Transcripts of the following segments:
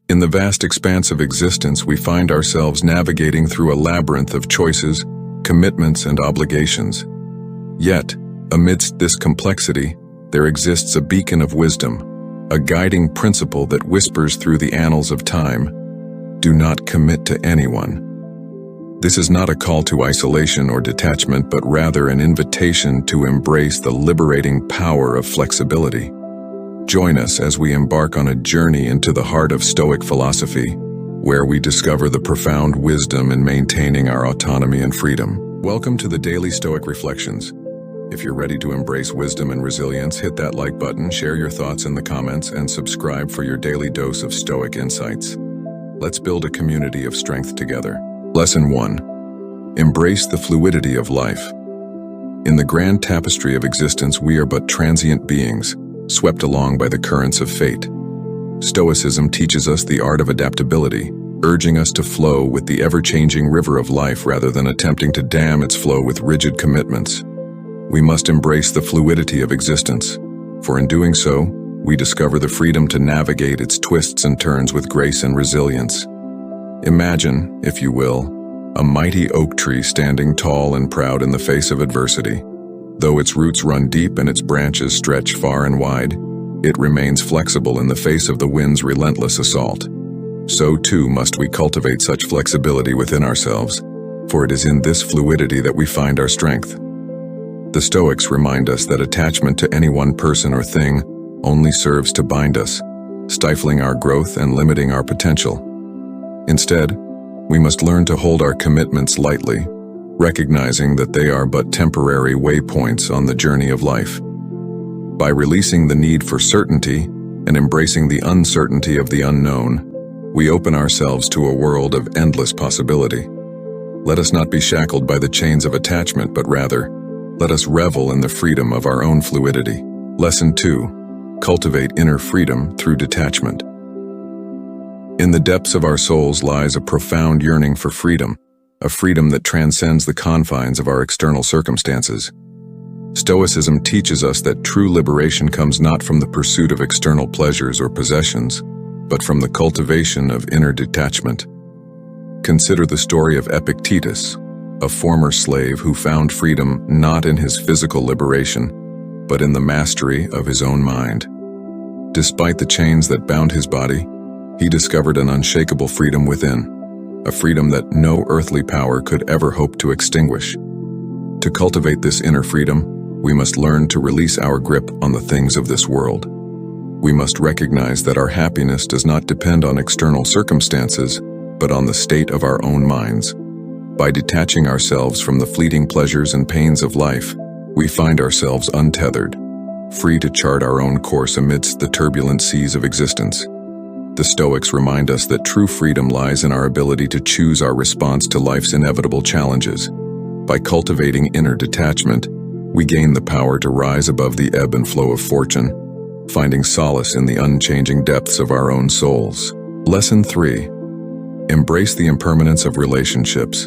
In the vast expanse of existence, we find ourselves navigating through a labyrinth of choices, commitments, and obligations. Yet, amidst this complexity, there exists a beacon of wisdom, a guiding principle that whispers through the annals of time: do not commit to anyone. This is not a call to isolation or detachment, but rather an invitation to embrace the liberating power of flexibility. Join us as we embark on a journey into the heart of Stoic philosophy, where we discover the profound wisdom in maintaining our autonomy and freedom. Welcome to the Daily Stoic Reflections. If you're ready to embrace wisdom and resilience, hit that like button, share your thoughts in the comments, and subscribe for your daily dose of Stoic insights. Let's build a community of strength together. Lesson 1. Embrace the fluidity of life. In the grand tapestry of existence, we are but transient beings, swept along by the currents of fate. Stoicism teaches us the art of adaptability, urging us to flow with the ever-changing river of life rather than attempting to dam its flow with rigid commitments. We must embrace the fluidity of existence, for in doing so, we discover the freedom to navigate its twists and turns with grace and resilience. Imagine, if you will, a mighty oak tree standing tall and proud in the face of adversity. Though its roots run deep and its branches stretch far and wide, it remains flexible in the face of the wind's relentless assault. So too must we cultivate such flexibility within ourselves, for it is in this fluidity that we find our strength. The Stoics remind us that attachment to any one person or thing only serves to bind us, stifling our growth and limiting our potential. Instead, we must learn to hold our commitments lightly, recognizing that they are but temporary waypoints on the journey of life. By releasing the need for certainty and embracing the uncertainty of the unknown, we open ourselves to a world of endless possibility. Let us not be shackled by the chains of attachment, but rather, let us revel in the freedom of our own fluidity. Lesson 2. Cultivate inner freedom through detachment. In the depths of our souls lies a profound yearning for freedom, a freedom that transcends the confines of our external circumstances. Stoicism teaches us that true liberation comes not from the pursuit of external pleasures or possessions, but from the cultivation of inner detachment. Consider the story of Epictetus, a former slave who found freedom not in his physical liberation, but in the mastery of his own mind. Despite the chains that bound his body, he discovered an unshakable freedom within, a freedom that no earthly power could ever hope to extinguish. To cultivate this inner freedom, we must learn to release our grip on the things of this world. We must recognize that our happiness does not depend on external circumstances, but on the state of our own minds. By detaching ourselves from the fleeting pleasures and pains of life, we find ourselves untethered, free to chart our own course amidst the turbulent seas of existence. The Stoics remind us that true freedom lies in our ability to choose our response to life's inevitable challenges. By cultivating inner detachment, we gain the power to rise above the ebb and flow of fortune, finding solace in the unchanging depths of our own souls. Lesson 3. Embrace the impermanence of relationships.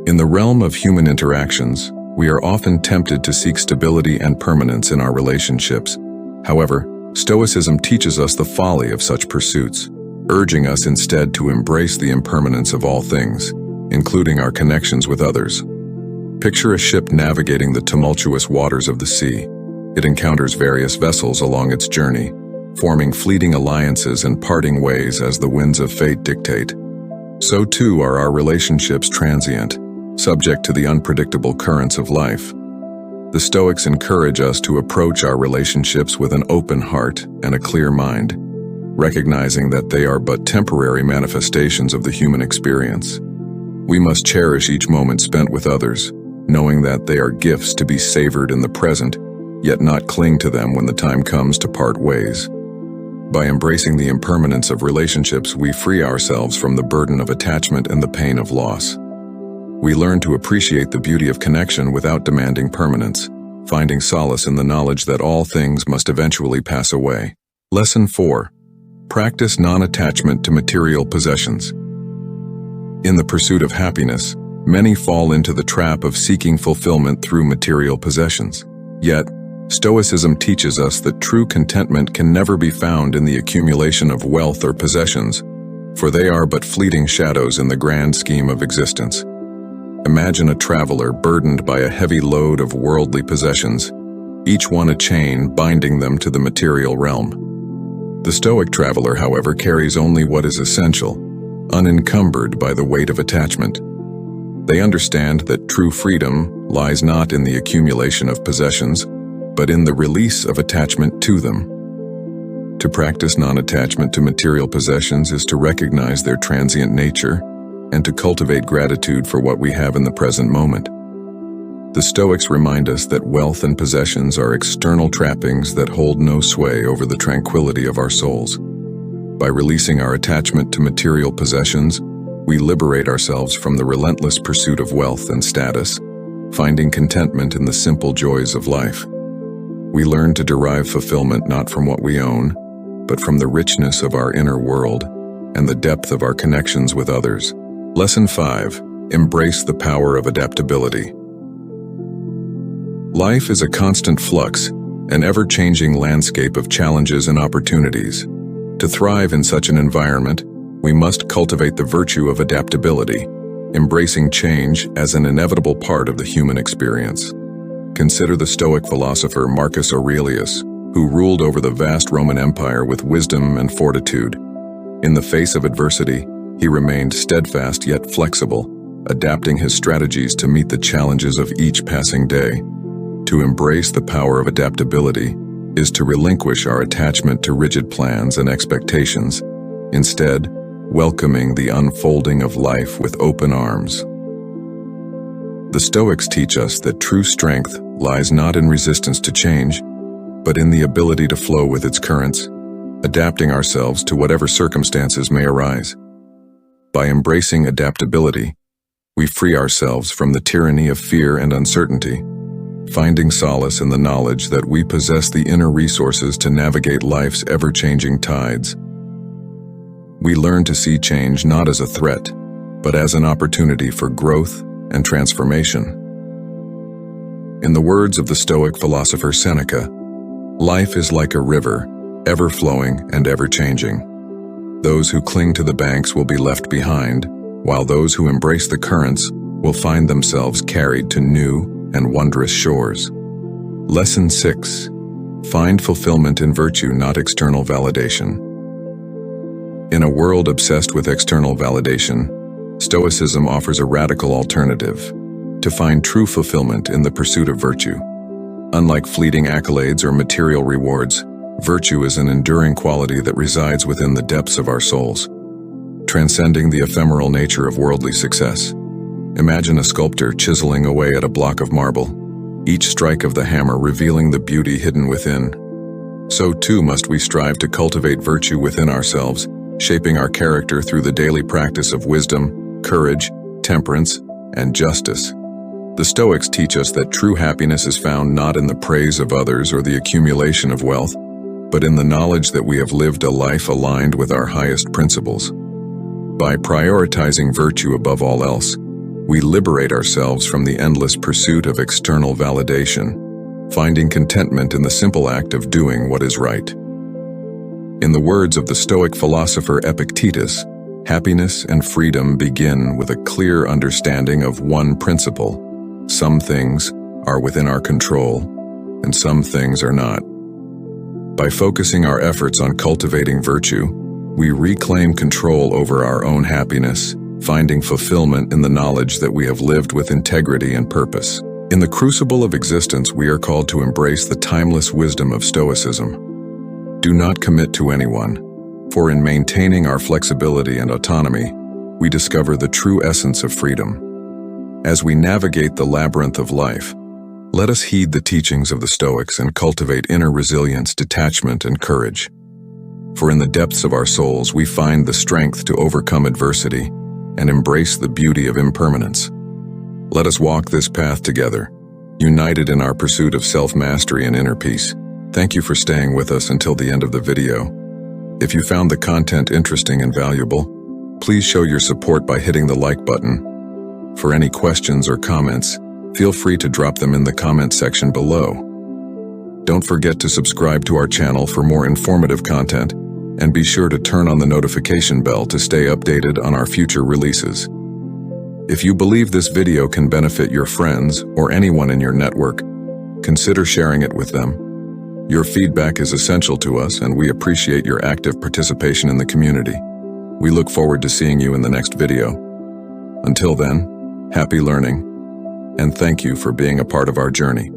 In the realm of human interactions, we are often tempted to seek stability and permanence in our relationships. However, Stoicism teaches us the folly of such pursuits, urging us instead to embrace the impermanence of all things, including our connections with others. Picture a ship navigating the tumultuous waters of the sea. It encounters various vessels along its journey, forming fleeting alliances and parting ways as the winds of fate dictate. So too are our relationships transient, subject to the unpredictable currents of life. The Stoics encourage us to approach our relationships with an open heart and a clear mind, recognizing that they are but temporary manifestations of the human experience. We must cherish each moment spent with others, knowing that they are gifts to be savored in the present, yet not cling to them when the time comes to part ways. By embracing the impermanence of relationships, we free ourselves from the burden of attachment and the pain of loss. We learn to appreciate the beauty of connection without demanding permanence, finding solace in the knowledge that all things must eventually pass away. Lesson 4. Practice non-attachment to material possessions. In the pursuit of happiness, many fall into the trap of seeking fulfillment through material possessions. Yet, Stoicism teaches us that true contentment can never be found in the accumulation of wealth or possessions, for they are but fleeting shadows in the grand scheme of existence. Imagine a traveler burdened by a heavy load of worldly possessions, each one a chain binding them to the material realm. The Stoic traveler, however, carries only what is essential, unencumbered by the weight of attachment. They understand that true freedom lies not in the accumulation of possessions, but in the release of attachment to them. To practice non-attachment to material possessions is to recognize their transient nature and to cultivate gratitude for what we have in the present moment. The Stoics remind us that wealth and possessions are external trappings that hold no sway over the tranquility of our souls. By releasing our attachment to material possessions, we liberate ourselves from the relentless pursuit of wealth and status, finding contentment in the simple joys of life. We learn to derive fulfillment not from what we own, but from the richness of our inner world and the depth of our connections with others. Lesson 5. Embrace the power of adaptability. Life is a constant flux, an ever-changing landscape of challenges and opportunities. To thrive in such an environment, we must cultivate the virtue of adaptability, embracing change as an inevitable part of the human experience. Consider the Stoic philosopher Marcus Aurelius, who ruled over the vast Roman Empire with wisdom and fortitude. In the face of adversity, he remained steadfast yet flexible, adapting his strategies to meet the challenges of each passing day. To embrace the power of adaptability is to relinquish our attachment to rigid plans and expectations, instead, welcoming the unfolding of life with open arms. The Stoics teach us that true strength lies not in resistance to change, but in the ability to flow with its currents, adapting ourselves to whatever circumstances may arise. By embracing adaptability, we free ourselves from the tyranny of fear and uncertainty, finding solace in the knowledge that we possess the inner resources to navigate life's ever-changing tides. We learn to see change not as a threat, but as an opportunity for growth and transformation. In the words of the Stoic philosopher Seneca, life is like a river, ever flowing and ever changing. Those who cling to the banks will be left behind, while those who embrace the currents will find themselves carried to new and wondrous shores. Lesson 6. Find fulfillment in virtue, not external validation. In a world obsessed with external validation, Stoicism offers a radical alternative: to find true fulfillment in the pursuit of virtue. Unlike fleeting accolades or material rewards, virtue is an enduring quality that resides within the depths of our souls, transcending the ephemeral nature of worldly success. Imagine a sculptor chiseling away at a block of marble, each strike of the hammer revealing the beauty hidden within. So too must we strive to cultivate virtue within ourselves, shaping our character through the daily practice of wisdom, courage, temperance, and justice. The Stoics teach us that true happiness is found not in the praise of others or the accumulation of wealth, but in the knowledge that we have lived a life aligned with our highest principles. By prioritizing virtue above all else, we liberate ourselves from the endless pursuit of external validation, finding contentment in the simple act of doing what is right. In the words of the Stoic philosopher Epictetus, happiness and freedom begin with a clear understanding of one principle: some things are within our control, and some things are not. By focusing our efforts on cultivating virtue, we reclaim control over our own happiness, finding fulfillment in the knowledge that we have lived with integrity and purpose. In the crucible of existence, we are called to embrace the timeless wisdom of Stoicism. Do not commit to anyone, for in maintaining our flexibility and autonomy, we discover the true essence of freedom. As we navigate the labyrinth of life, let us heed the teachings of the Stoics and cultivate inner resilience, detachment, and courage. For in the depths of our souls, we find the strength to overcome adversity and embrace the beauty of impermanence. Let us walk this path together, united in our pursuit of self-mastery and inner peace. Thank you for staying with us until the end of the video. If you found the content interesting and valuable, please show your support by hitting the like button. For any questions or comments, feel free to drop them in the comment section below. Don't forget to subscribe to our channel for more informative content, and be sure to turn on the notification bell to stay updated on our future releases. If you believe this video can benefit your friends or anyone in your network, consider sharing it with them. Your feedback is essential to us, and we appreciate your active participation in the community. We look forward to seeing you in the next video. Until then, happy learning, and thank you for being a part of our journey.